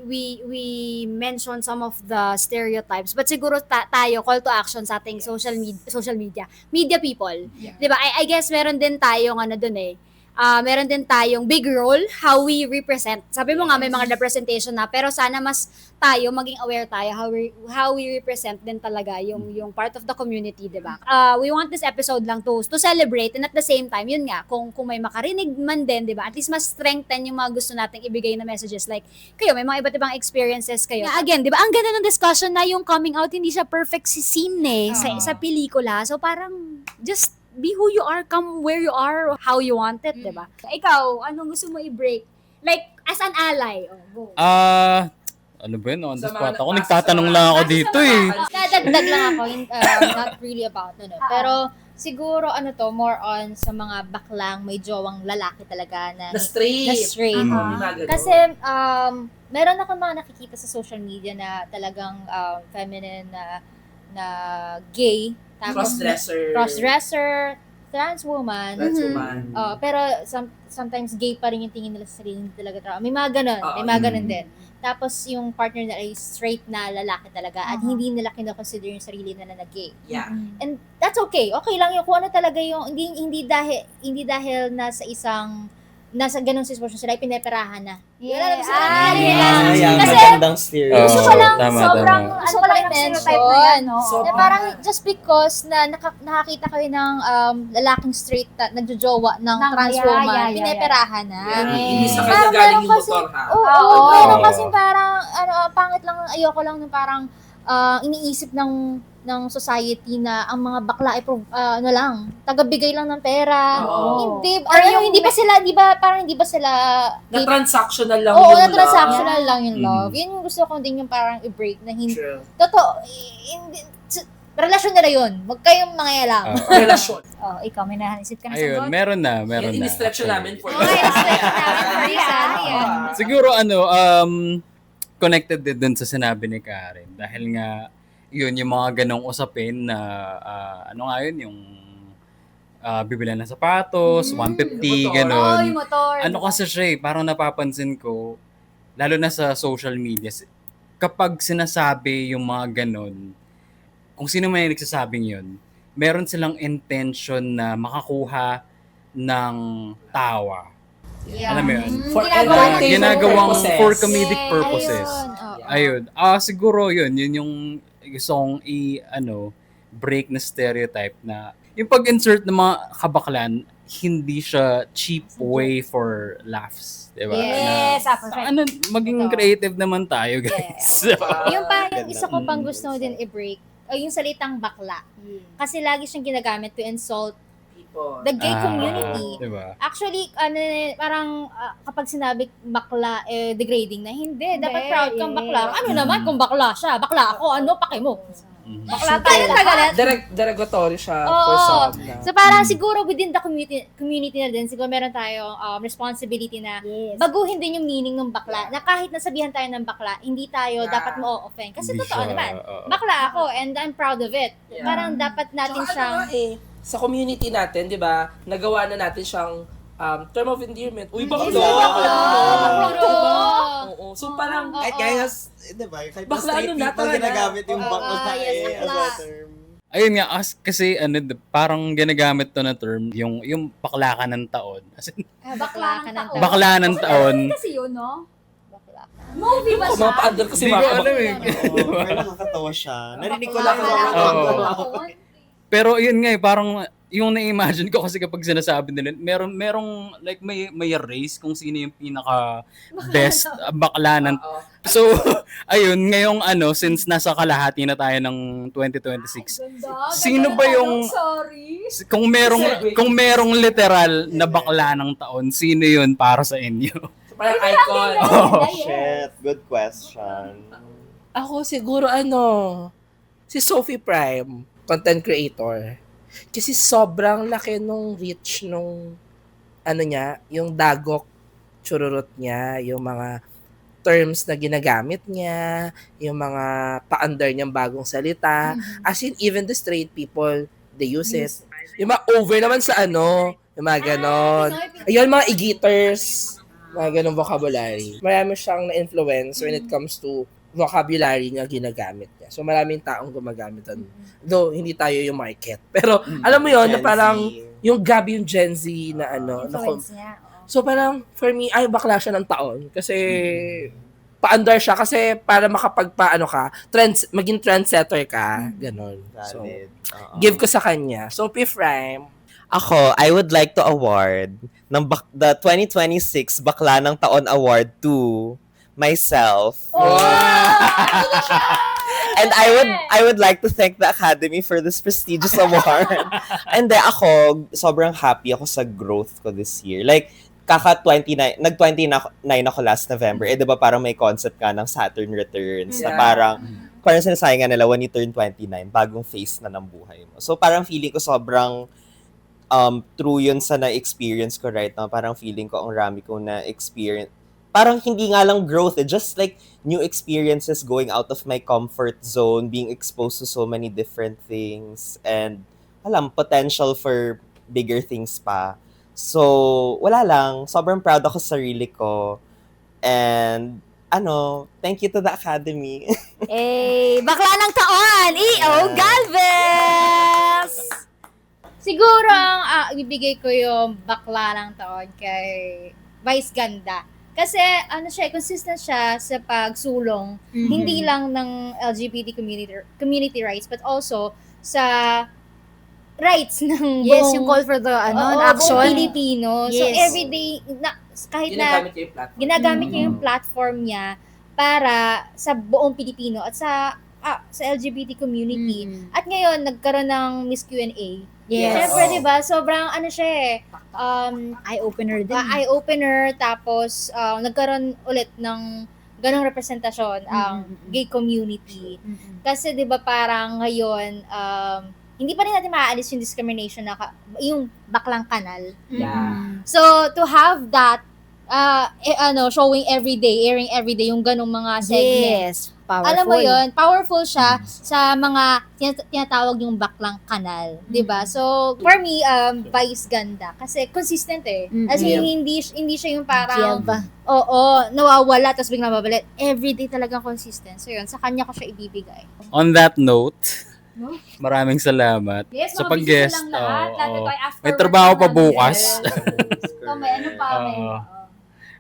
mention some of the stereotypes. But siguro tayo, call to action sa ating social media people. Yeah. 'Di ba? I guess meron din tayong dun eh. Meron din tayong big role how we represent. Sabi mo nga may mga representation na, pero sana mas tayo maging aware tayo how we represent din talaga yung part of the community, 'di ba? We want this episode lang to celebrate, and at the same time, yun nga, kung may makarinig man din, 'di ba? At least mas strengthen yung mga gusto nating ibigay na messages, like kayo may mga iba't ibang experiences kayo. Yeah, again, 'di ba? Ang ganda ng discussion na yung coming out hindi siya perfect si scene eh, sa pelikula. So parang just be who you are, come where you are, how you want it, 'di ba? Ikaw, anong gusto mo i-break? Like as an ally. Go. Ano ba yun? On the Sa mga spot ako. nabasa Nagtatanong sa lang ako mga- dito eh. Dadagdag lang ako, not really about pero siguro more on sa mga baklang may jowang lalaki talaga na straight. na straight. Mhm. Kasi meron ako mga nakikita sa social media na talagang feminine na gay, tapos crossdresser, trans woman. Pero sometimes gay pa rin yung tingin nila sa sarili, hindi talaga tao. May mga ganun, may mga ganun din. Tapos yung partner nila ay straight na lalaki talaga at hindi nila kino-consider yung sarili nila na gay. Yeah. And that's okay. Okay lang yun kung ano talaga yung hindi dahil na sa isang nasa ganung sitwasyon sila, pineperahan na. Yeah. Wala naman sila. Ah, Yes. yes. Yeah, Kasi, magandang stereotype. gusto ko lang tama, sobrang, tama. gusto ko lang yung stereotype na yan, no? So, Na parang just because na nakakita kayo ng lalaking straight na nagjojowa ng Ng- trans yeah, woman, yeah, yeah, pineperahan na. Hindi sa Parang kanya galing meron yung kasi- motor, ha? Oo, Oo. meron Oo. kasi parang, pangit lang, ayoko lang na parang iniisip ng society na ang mga bakla ay tagabigay lang ng pera. Oo. Hindi, Or yung- hindi ba sila Na transactional lang Oo, yung na love. transactional lang yung Mm. love. Yun yung gusto ko din yung parang i-break na hindi. True. Totoo, relasyon nila yun. Huwag kayong mangyayalaman. Relasyon. Oh, ikaw, may naisip ka na Ayun, sagot? meron na. Yan, in-stretch na namin for Okay, stretch namin for this, yan. Siguro connected din dun sa sinabi ni Karen. Dahil nga, yun, yung mga ganong usapin na, yung bibilan ng sapatos, 150, motor. ganon. Oh, yung motor. Ano kasi siya parang napapansin ko, lalo na sa social media, kapag sinasabi yung mga ganon, kung sino man yung nagsasabing yun, meron silang intention na makakuha ng tawa. Yeah. Alam mo yun? For Ginagawa Na entertainment ginagawang purposes. for comedic Yes. purposes. Ayun. Ayun. Siguro yun yung gusto kong break na stereotype na yung pag-insert ng mga kabaklan, hindi siya cheap way for laughs. Diba? Yes, perfect. Maging Ito. creative naman tayo, guys. Yung pa, yung Ganda. isa ko pang gusto din i-break, ay yung salitang bakla. Kasi lagi siyang ginagamit to insult People. the gay community. Diba? Actually, parang kapag sinabi bakla, degrading na. Hindi, dapat proud kang yes. bakla. Ano naman kung bakla siya? Bakla ako, ano pake mo? Mhm. Bakla tayo tagalat. Derogatory siya Oo. for some na. So parang siguro within the community na din, siguro meron tayong responsibility na Yes. baguhin din yung meaning ng bakla. Na kahit nasabihan tayo ng bakla, hindi tayo dapat mo-offend. Kasi Hindi totoo siya, naman. oo. Bakla ako and I'm proud of it. Yeah. Parang dapat natin Tsaka siyang... ano nga sa community natin, di ba, nagawa na natin siyang term of endearment. Uy, bakla! Yes, bakla! Bakla! Oo. So parang, Oo. Ay, kaya, di ba, kahit Bakla, straight ano na people talaga? ginagamit yung Oo, bakla yes, as bakla. a term. Ayun nga, kasi parang ginagamit to na term, yung bakla ka ng taon. As in, Bakla ng taon. bakla ng taon. Kasi yun, no? Bakla. Movie ba ako siya? mga pa-under kasi Hindi ko mga alam eh. Oo, pero nakakatawa siya. Narinig ko Bakla lang ka yung lang. mga Oo. Pero yun nga parang yung na-imagine ko kasi kapag sinasabi nila, merong like may race kung sino yung pinaka best bakla ng. So, ayun, ngayong since nasa kalahati na tayo ng 2026. Sino ba yung Sorry. kung merong literal na bakla ng taon, sino yun para sa inyo? So, parang icon. Oh, Shit, good question. Ako siguro si Sophie Prime, content creator. Kasi sobrang laki nung reach nung niya, yung dagok chururot niya, yung mga terms na ginagamit niya, yung mga pa-under niyang bagong salita. As in, even the straight people, they use it. Yung mga over naman sa yung mga ganon. Ayun, mga igiters, mga ganong vocabulary. Marami siyang na-influence when it comes to vocabulary nga ginagamit niya. So, maraming taong gumagamit. Though, hindi tayo yung market. Pero, alam mo yon na Gen parang, Z. yung Gabi yung Gen Z na Influence niya. oo. So, parang, for me, bakla siya ng taon. Kasi, pa-under siya. Kasi, para maging trendsetter ka. Ganon. So, Valid. Oo. give ko sa kanya. So, Prime, Ako, I would like to award the 2026 Bakla ng Taon Award to myself. And I would like to thank the Academy for this prestigious award. And then ako, sobrang happy ako sa growth ko this year. Like, nag-29 ako last November. Eh, di ba parang may concept ka ng Saturn Returns na Yeah. parang sinasabi nga nila, when you turn 29, bagong phase na ng buhay mo. So, parang feeling ko sobrang true yun sa na-experience ko right now. Parang feeling ko ang rami kong na-experience. Parang hindi nga lang growth, just like new experiences, going out of my comfort zone, being exposed to so many different things, and potential for bigger things pa. So, wala lang. Sobrang proud ako sa sarili ko. And, thank you to the Academy. Bakla ng taon! E.O. Galvez! Siguro ang ibibigay ko yung bakla ng taon kay Vice Ganda. Kasi consistent siya sa pagsulong hindi lang ng LGBT community rights but also sa rights ng Yes, buong yung call for the action action. Pilipino. So Yes. everyday kahit Ginagamit niya yung platform. ginagamit niya yung platform niya para sa buong Pilipino at sa LGBT community. At ngayon nagkaroon ng Miss Q&A. Yes. Siyempre, Oh. 'di ba? Sobrang siya Eye-opener din. eye-opener tapos nagkaroon ulit ng ganong representasyon ang gay community. Kasi 'di ba parang ngayon hindi pa rin natin maaalis yung discrimination na yung baklang kanal. Yeah. So to have that showing everyday, airing everyday yung ganong mga segment. Yes. Powerful. Alam mo yon, powerful siya sa mga tinatawag yung baklang kanal, 'di ba? So for me, Vice Ganda kasi consistent eh. As in, hindi siya yung parang nawawala tapos biglang babalik. Everyday talagang consistent. So yun, sa kanya ko siya ibibigay. On that note, maraming salamat Yes, sa mga pag-guest. busy lang lahat. Lalo Oo. tayo after May work trabaho pa naman. bukas. So, may ano pa, may... Oo.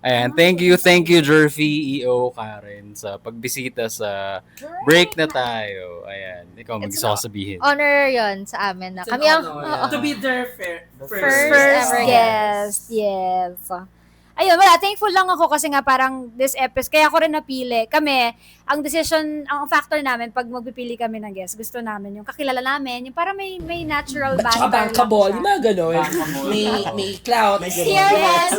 Ayan, thank you Jerfy, EO, Karen, sa pagbisita sa break na tayo. Ayan, ikaw It's magsasabihin. Honor yon sa amin na It's an kami ang honor to be their First First ever guest. Yes. Ayun, wala. Thankful lang ako kasi nga parang this episode, kaya ako rin napili. Kami, ang factor namin, pag magpipili kami ng guest, gusto namin yung kakilala namin, yung parang may natural At saka banter bankable, lang yung siya. mga gano'n. May clout. Yes.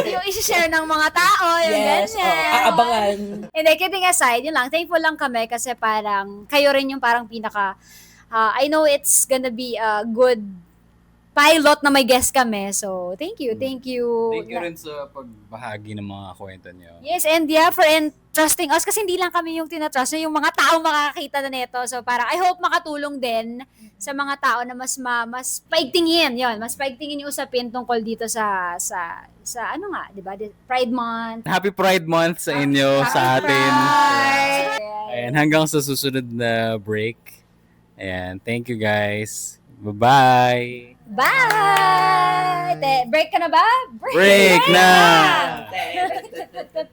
Yung isi-share ng mga tao, yung Yes. ganyan. Aabangan. Hindi, kidding aside, yun lang. Thankful lang kami kasi parang kayo rin yung parang pinaka, I know it's gonna be a good pilot na may guest kami. So, thank you. Thank you rin sa pagbahagi ng mga kwento niyo. Yes, and yeah, for trusting us kasi hindi lang kami yung tinatrust, yung mga tao makakakita na nito. So, parang I hope makatulong din sa mga tao na mas paigtingin, mas paigtingin yung usapin tungkol dito sa ano nga, 'di ba? Pride Month. Happy Pride Month sa inyo, sa atin. Ayan, hanggang sa susunod na break. Ayan, thank you guys. Bye-bye! Bye! Break ka na ba? Break na! na!